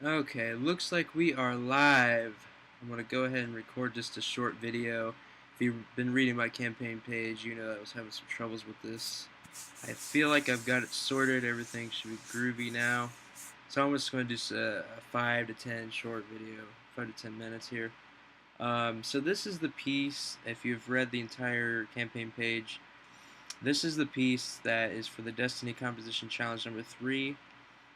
Okay, looks like we are live. I'm going to go ahead and record just a short video. If you've been reading my campaign page, you know that I was having some troubles with this. I feel like I've got it sorted. Everything should be groovy now. So I'm just going to do a 5 to 10 short video, 5 to 10 minutes here. So this is the piece, if you've read the entire campaign page, this is the piece that is for the Destiny Composition Challenge number 3.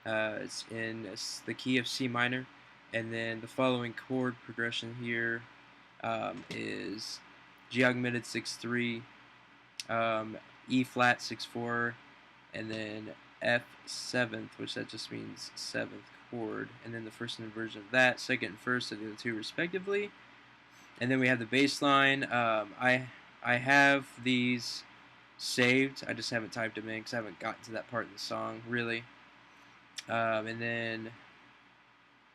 It's in the key of C minor, and then the following chord progression here is G augmented 6/3, E flat 6/4, and then F 7th, which that just means 7th chord, and then the first inversion of that, second and first of the other two respectively, and then we have the bass line. I have these saved. I just haven't typed them in because I haven't gotten to that part in the song really. And then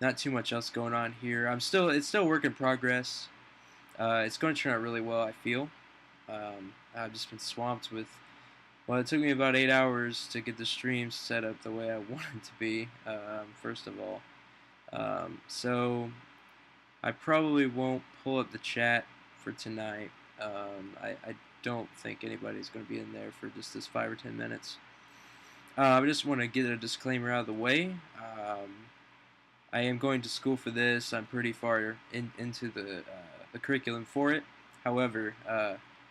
not too much else going on here. It's still a work in progress. It's going to turn out really well, I feel. I've just been swamped with. Well, it took me about 8 hours to get the stream set up the way I want it to be. First of all, so I probably won't pull up the chat for tonight. I don't think anybody's going to be in there for just this 5 or 10 minutes. I just want to get a disclaimer out of the way. I am going to school for this. I'm pretty far into the curriculum for it. However,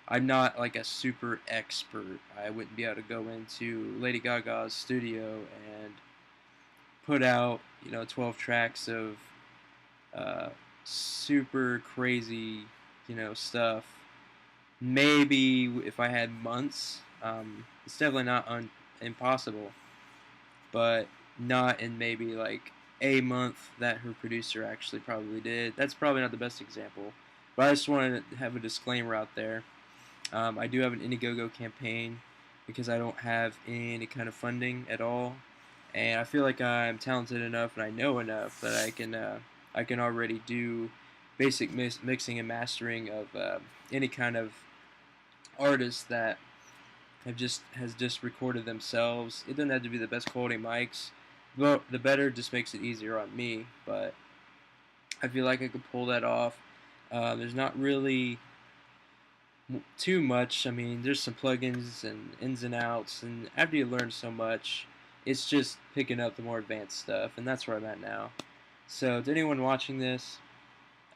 I'm not like a super expert. I wouldn't be able to go into Lady Gaga's studio and put out 12 tracks of super crazy stuff. Maybe if I had months, it's definitely not impossible, but not in maybe like a month that her producer actually probably did. That's probably not the best example, but I just wanted to have a disclaimer out there. I do have an Indiegogo campaign because I don't have any kind of funding at all, and I feel like I'm talented enough and I know enough that I can already do basic mixing and mastering of any kind of artist that has just recorded themselves. It doesn't have to be the best quality mics. The better just makes it easier on me, but I feel like I could pull that off. There's not really too much. I mean, there's some plugins and ins and outs, and after you learn so much, it's just picking up the more advanced stuff, and that's where I'm at now. So, to anyone watching this,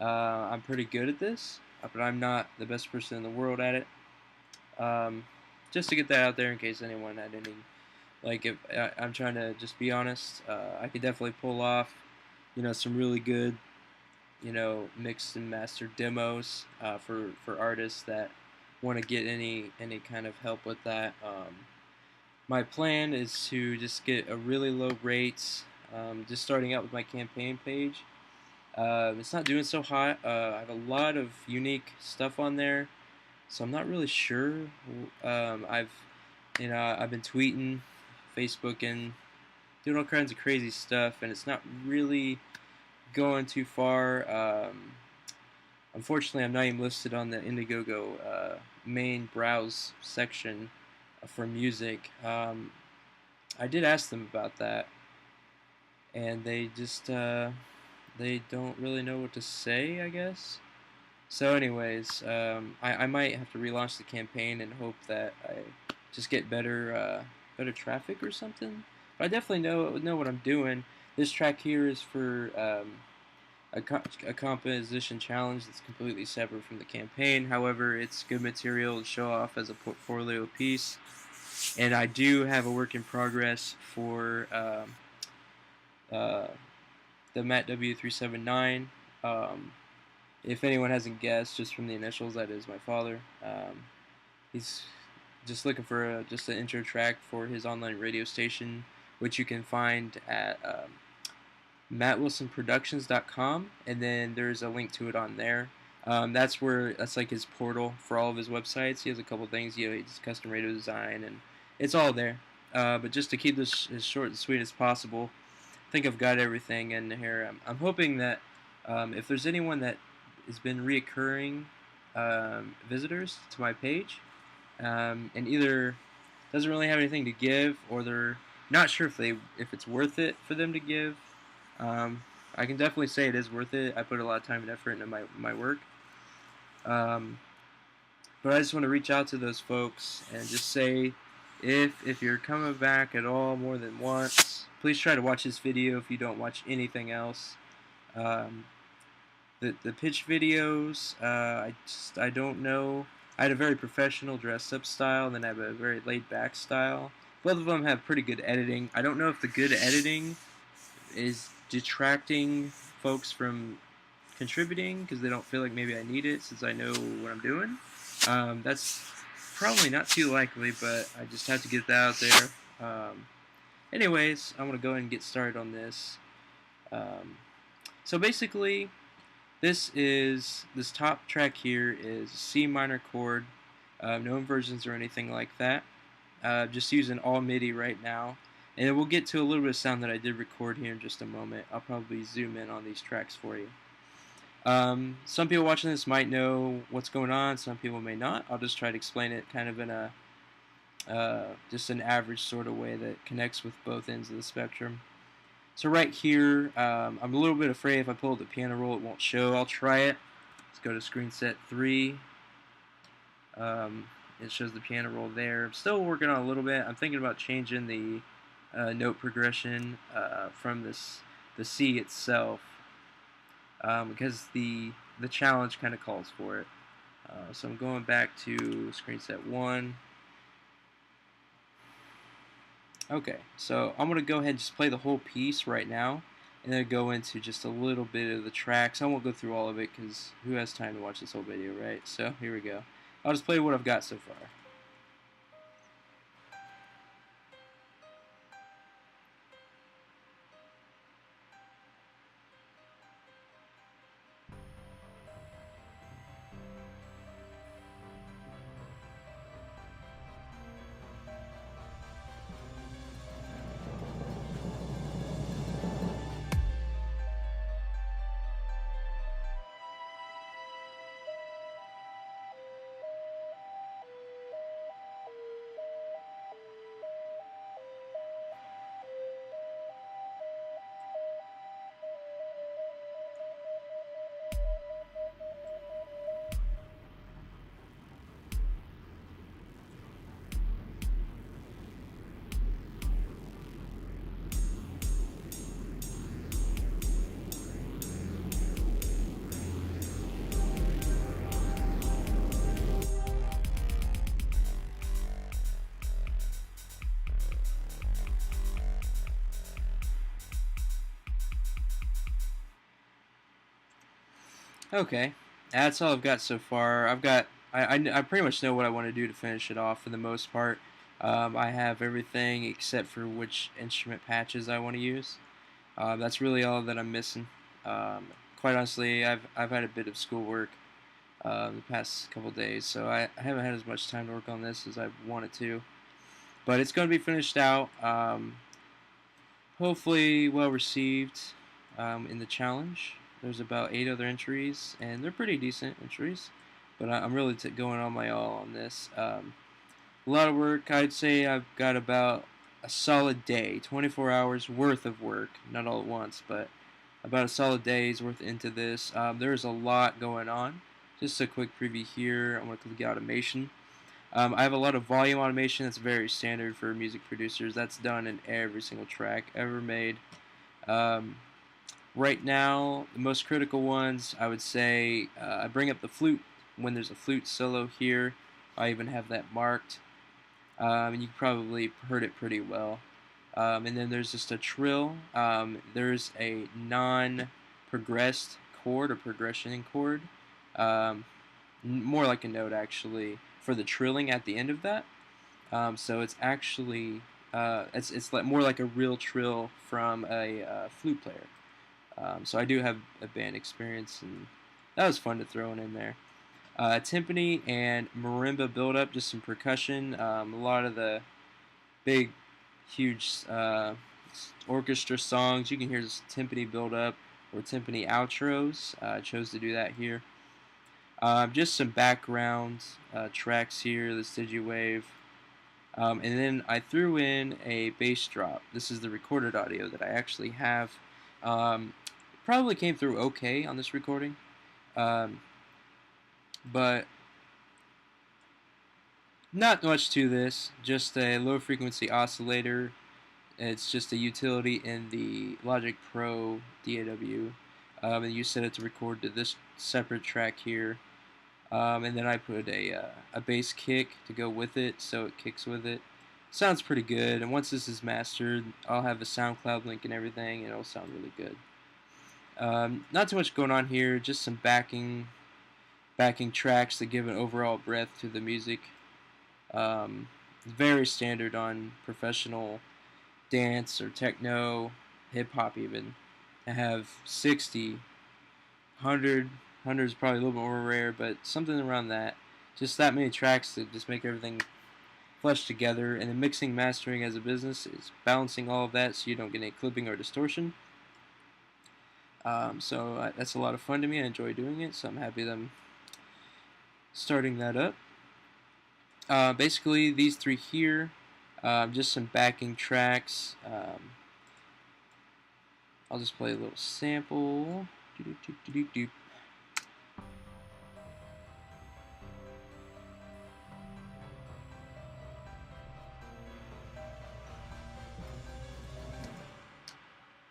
I'm pretty good at this, but I'm not the best person in the world at it. Just to get that out there in case anyone had any, like, if I'm trying to just be honest, I could definitely pull off, some really good, mixed and mastered demos for artists that want to get any kind of help with that. My plan is to just get a really low rate, just starting out with my campaign page. It's not doing so hot. I have a lot of unique stuff on there, so I'm not really sure. I've been tweeting, Facebooking, doing all kinds of crazy stuff, and it's not really going too far. Unfortunately, I'm not even listed on the Indiegogo main browse section for music. I did ask them about that, and they just they don't really know what to say, I guess. So, anyways, I might have to relaunch the campaign and hope that I just get better traffic or something. But I definitely know what I'm doing. This track here is for a composition challenge that's completely separate from the campaign. However, it's good material to show off as a portfolio piece. And I do have a work in progress for uh, the Matt W379. If anyone hasn't guessed, just from the initials, that is my father. He's just looking for just an intro track for his online radio station, which you can find at mattwilsonproductions.com, and then there's a link to it on there. That's like his portal for all of his websites. He has a couple things, he does custom radio design, and it's all there. But just to keep this as short and sweet as possible, I think I've got everything in here. I'm hoping that if there's anyone that has been reoccurring visitors to my page, and either doesn't really have anything to give, or they're not sure if it's worth it for them to give, I can definitely say it is worth it. I put a lot of time and effort into my work. Um, but I just want to reach out to those folks and just say, if you're coming back at all more than once, please try to watch this video if you don't watch anything else. Um, the pitch videos, I don't know. I had a very professional dress up style, and then I have a very laid back style. Both of them have pretty good editing. I don't know if the good editing is detracting folks from contributing because they don't feel like maybe I need it since I know what I'm doing. That's probably not too likely, but I just have to get that out there. Anyways, I want to go ahead and get started on this. So basically, this top track here is a C minor chord, no inversions or anything like that. Just using all MIDI right now. And we'll get to a little bit of sound that I did record here in just a moment. I'll probably zoom in on these tracks for you. Some people watching this might know what's going on. Some people may not. I'll just try to explain it kind of in a just an average sort of way that connects with both ends of the spectrum. So right here, I'm a little bit afraid if I pull up the piano roll it won't show. I'll try it. Let's go to screen set 3. It shows the piano roll there. I'm still working on a little bit. I'm thinking about changing the note progression from the C itself because the challenge kind of calls for it. So I'm going back to screen set 1. Okay, so I'm going to go ahead and just play the whole piece right now and then go into just a little bit of the tracks. I won't go through all of it because who has time to watch this whole video, right? So here we go. I'll just play what I've got so far. Okay, that's all I've got so far. I pretty much know what I want to do to finish it off for the most part. I have everything except for which instrument patches I want to use. That's really all that I'm missing. Quite honestly, I've had a bit of schoolwork the past couple days, so I haven't had as much time to work on this as I wanted to. But it's going to be finished out. Hopefully, well received in the challenge. There's about 8 other entries, and they're pretty decent entries. But I'm really going on my all on this. A lot of work. I'd say I've got about a solid day, 24 hours worth of work. Not all at once, but about a solid day's worth into this. There's a lot going on. Just a quick preview here. I'm going to click automation. I have a lot of volume automation that's very standard for music producers. That's done in every single track ever made. Right now, the most critical ones, I would say, I bring up the flute when there's a flute solo here. I even have that marked. And you probably heard it pretty well. And then there's just a trill. There's a non-progressed chord or progression chord. More like a note, actually, for the trilling at the end of that. So it's actually, it's like more like a real trill from a flute player. So I do have a band experience, and that was fun to throw in there. Timpani and marimba build-up, just some percussion. A lot of the big, huge orchestra songs, you can hear this timpani build-up or timpani outros. I chose to do that here. Just some background tracks here, the Digiwave. And then I threw in a bass drop. This is the recorded audio that I actually have. probably came through okay on this recording, um, but not much to this. Just a low frequency oscillator. It's just a utility in the Logic Pro DAW, and you set it to record to this separate track here. And then I put a bass kick to go with it, so it kicks with it. Sounds pretty good. And once this is mastered, I'll have a SoundCloud link and everything, and it'll sound really good. Not too much going on here. Just some backing tracks to give an overall breadth to the music. Very standard on professional dance or techno, hip hop even. I have 60, 100 is probably a little bit more rare, but something around that. Just that many tracks to just make everything flesh together. And then mixing, mastering as a business is balancing all of that so you don't get any clipping or distortion. So that's a lot of fun to me. I enjoy doing it, so I'm happy that I'm starting that up. Basically, these three here, just some backing tracks. I'll just play a little sample.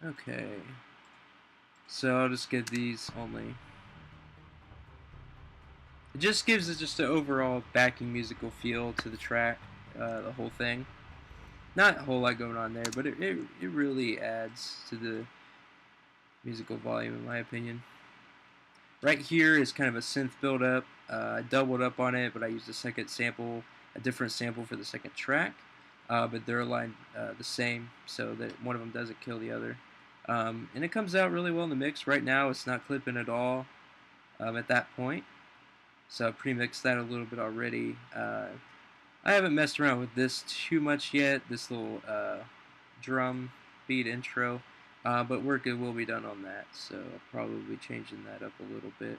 Okay, so I'll just get these only. It just gives it just an overall backing musical feel to the track, the whole thing. Not a whole lot going on there, but it really adds to the musical volume in my opinion. Right here is kind of a synth build-up. I doubled up on it, but I used a different sample for the second track. But they're aligned the same, so that one of them doesn't kill the other. And it comes out really well in the mix. Right now, it's not clipping at all at that point. So I pre-mixed that a little bit already. I haven't messed around with this too much yet, this little drum beat intro, but work will be done on that, so I'll probably be changing that up a little bit.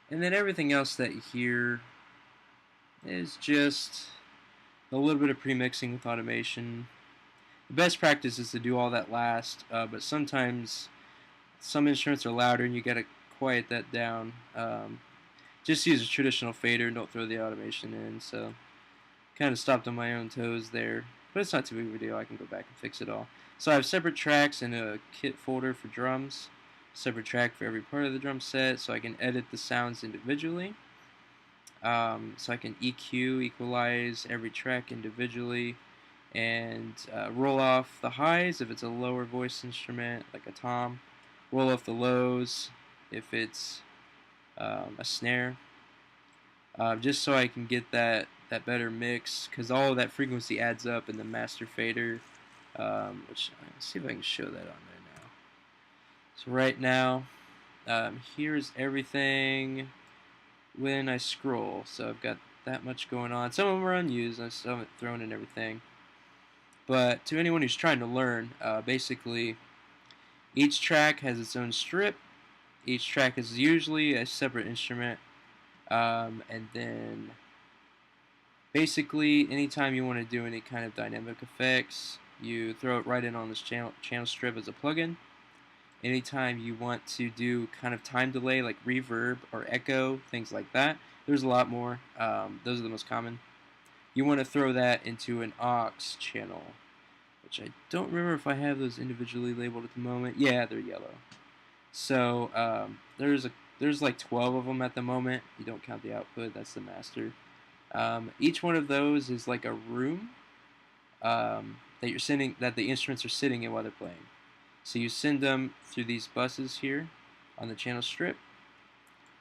And then everything else that you hear is just a little bit of pre-mixing with automation. The best practice is to do all that last, but sometimes some instruments are louder and you gotta quiet that down. Just use a traditional fader and don't throw the automation in, so kind of stopped on my own toes there, but it's not too big of a deal. I can go back and fix it all. So I have separate tracks in a kit folder for drums, separate track for every part of the drum set, so I can edit the sounds individually. So I can EQ, equalize every track individually, and roll off the highs if it's a lower voice instrument, like a tom, roll off the lows if it's a snare, just so I can get that better mix, because all of that frequency adds up in the master fader, which let's see if I can show that on there now. So right now, here's everything when I scroll. So I've got that much going on. Some of them are unused, I still haven't thrown in everything. But to anyone who's trying to learn, basically each track has its own strip. Each track is usually a separate instrument, and then basically anytime you want to do any kind of dynamic effects, you throw it right in on this channel strip as a plugin. Anytime you want to do kind of time delay like reverb or echo, things like that, there's a lot more. Those are the most common. You want to throw that into an aux channel, which I don't remember if I have those individually labeled at the moment. Yeah, they're yellow. So there's like 12 of them at the moment. You don't count the output, that's the master. Each one of those is like a room that the instruments are sitting in while they're playing. So you send them through these buses here on the channel strip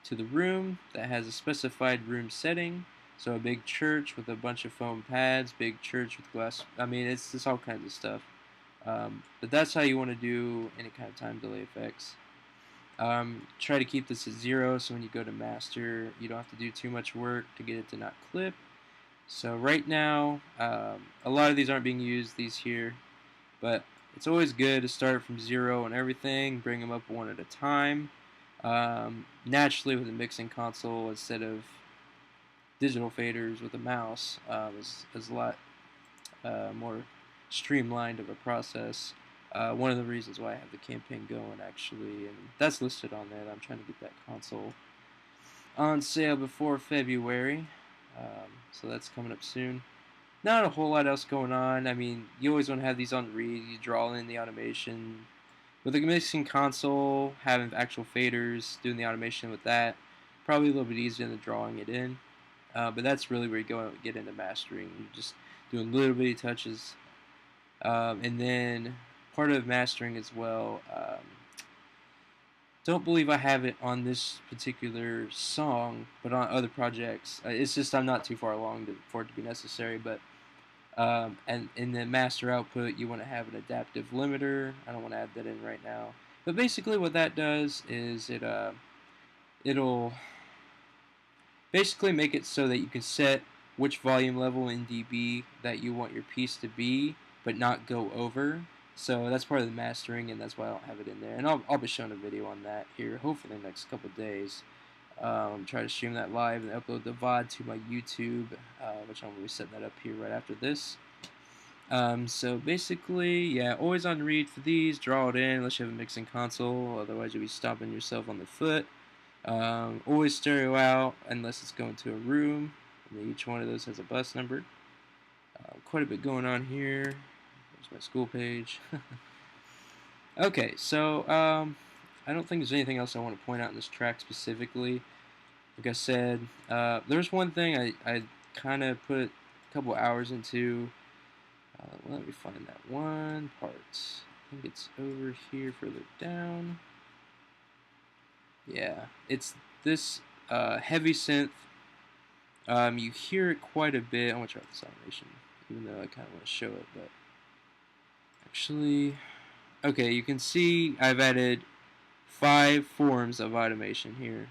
to the room that has a specified room setting. So a big church with a bunch of foam pads, big church with glass. I mean, it's all kinds of stuff. But that's how you want to do any kind of time delay effects. Try to keep this at 0, so when you go to master, you don't have to do too much work to get it to not clip. So right now, a lot of these aren't being used, these here, but it's always good to start from 0 on everything, bring them up one at a time. Naturally, with a mixing console instead of digital faders with a mouse, is a lot more streamlined of a process. One of the reasons why I have the campaign going, actually, and that's listed on there. That I'm trying to get that console on sale before February, so that's coming up soon. Not a whole lot else going on. I mean, you always want to have these on read. You draw in the automation with a mixing console, having actual faders, doing the automation with that. Probably a little bit easier than drawing it in. But that's really where you go and get into mastering. You're just doing little bitty touches. And then part of mastering as well. Don't believe I have it on this particular song, but on other projects. It's just I'm not too far along for it to be necessary. But and in the master output, you want to have an adaptive limiter. I don't want to add that in right now. But basically, what that does is it'll basically make it so that you can set which volume level in dB that you want your piece to be, but not go over. So that's part of the mastering, and that's why I don't have it in there. And I'll be showing a video on that here, hopefully in the next couple of days. Try to stream that live and upload the VOD to my YouTube, which I'm going to be setting that up here right after this. So basically, yeah, always on read for these. Draw it in unless you have a mixing console, otherwise you'll be stomping yourself on the foot. Always stereo out unless it's going to a room. And each one of those has a bus number. Quite a bit going on here. There's my school page. Okay, so I don't think there's anything else I want to point out in this track specifically. Like I said, there's one thing I kind of put a couple hours into. Let me find that one part. I think it's over here further down. Yeah, it's this heavy synth. You hear it quite a bit. I'm going to try this automation, even though I kind of want to show it, but actually, okay, you can see I've added 5 forms of automation here.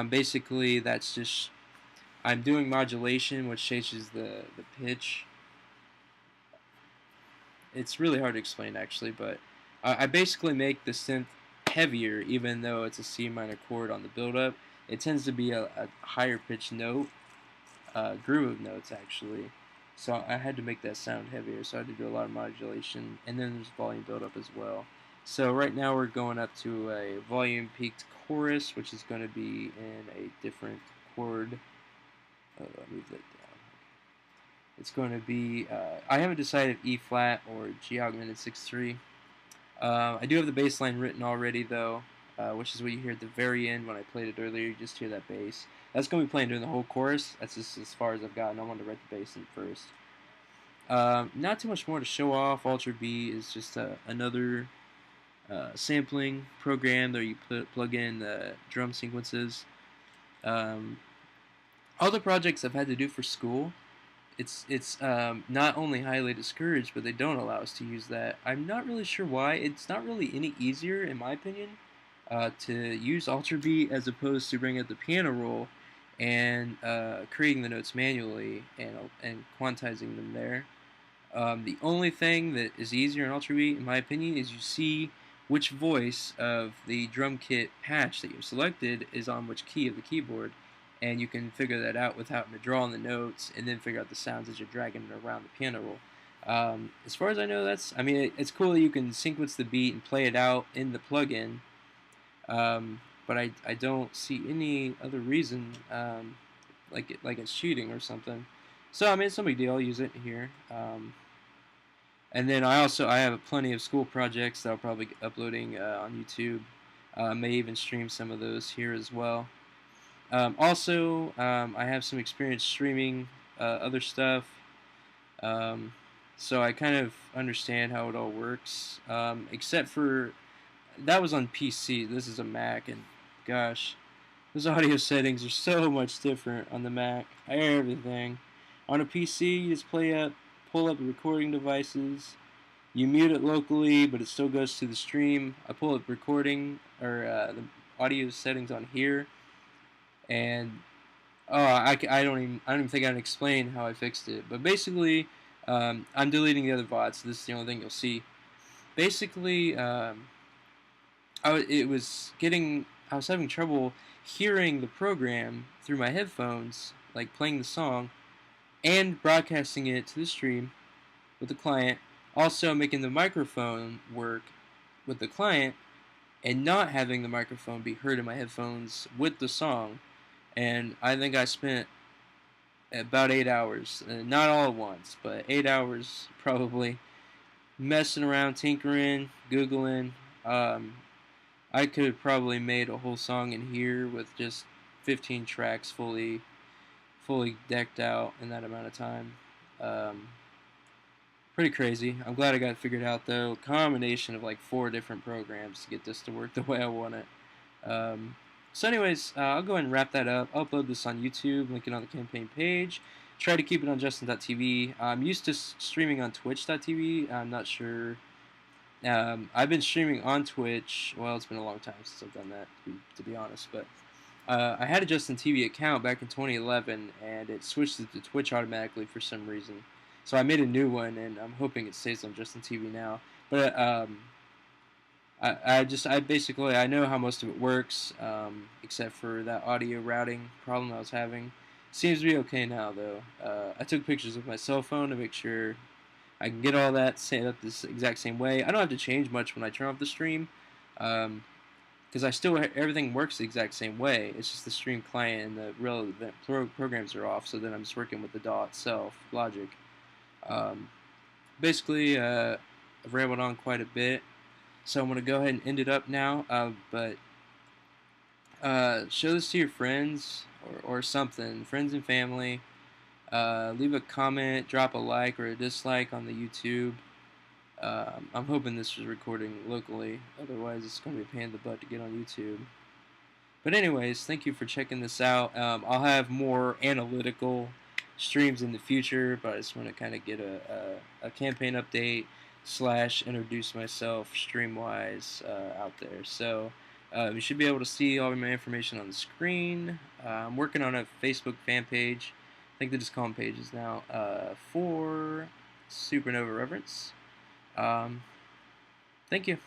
Basically, that's just, I'm doing modulation, which changes the pitch. It's really hard to explain, actually, but I basically make the synth heavier, even though it's a C minor chord on the build-up. It tends to be a higher pitched note, groove of notes, actually. So I had to make that sound heavier, so I had to do a lot of modulation, and then there's volume build-up as well. So right now we're going up to a volume peaked chorus, which is going to be in a different chord. I'll move that down. It's going to be, I haven't decided E flat or G augmented 6/3. I do have the bass line written already though, which is what you hear at the very end when I played it earlier. You just hear that bass. That's going to be playing during the whole chorus. That's just as far as I've gotten. I wanted to write the bass in first. Not too much more to show off. Ultra B is just another sampling program where you plug in drum sequences. All the projects I've had to do for school, it's not only highly discouraged, but they don't allow us to use that. I'm not really sure why. It's not really any easier, in my opinion, to use Ultra B as opposed to bringing up the piano roll and creating the notes manually and quantizing them there. The only thing that is easier in Ultra B, in my opinion, is you see which voice of the drum kit patch that you've selected is on which key of the keyboard, and you can figure that out without having to draw on the notes and then figure out the sounds as you're dragging it around the piano roll. As far as I know, it's cool that you can sequence the beat and play it out in the plugin, but I don't see any other reason like it's cheating or something. So I mean, it's no big deal. I'll use it here. And then I have plenty of school projects that I'll probably be uploading on YouTube. May even stream some of those here as well. I have some experience streaming other stuff, so I kind of understand how it all works, except for that was on PC. This is a Mac, and gosh, those audio settings are so much different on the Mac. Everything. On a PC, you just pull up the recording devices, you mute it locally, but it still goes to the stream. I pull up recording or the audio settings on here, and I don't even think I can explain how I fixed it. But basically, I'm deleting the other VODs, so this is the only thing you'll see. Basically, I was having trouble hearing the program through my headphones, like playing the song, and broadcasting it to the stream with the client Also, making the microphone work with the client and not having the microphone be heard in my headphones with the song. And I think I spent about 8 hours, not all at once, but 8 hours probably messing around, tinkering, googling. Um, I could have probably made a whole song in here with just 15 tracks fully decked out in that amount of time. Um, Pretty crazy. I'm glad I got it figured out though. Combination of like 4 different programs to get this to work the way I want it. So, anyways, I'll go ahead and wrap that up. Upload this on YouTube, link it on the campaign page. Try to keep it on Justin.tv. I'm used to streaming on Twitch.tv. I'm not sure. I've been streaming on Twitch. Well, it's been a long time since I've done that, to be honest. But I had a Justin TV account back in 2011, and it switched to Twitch automatically for some reason. So I made a new one, and I'm hoping it stays on Justin TV now. But I basically I know how most of it works, except for that audio routing problem I was having. Seems to be okay now though. I took pictures with my cell phone to make sure I can get all that set up this exact same way. I don't have to change much when I turn off the stream, because I still everything works the exact same way. It's just the stream client and the relevant programs are off. So then I'm just working with the DAW itself, Logic. Um, Basically, I've rambled on quite a bit. So I'm going to go ahead and end it up now. But show this to your friends or something, friends and family. Leave a comment, drop a like or a dislike on the YouTube. I'm hoping this was recording locally. Otherwise, it's going to be a pain in the butt to get on YouTube. But anyways, thank you for checking this out. I'll have more analytical streams in the future, but I just want to kind of get a campaign update / introduce myself stream-wise out there. So you should be able to see all of my information on the screen. I'm working on a Facebook fan page. I think they just call them pages now, for Supernova Reverence. Thank you.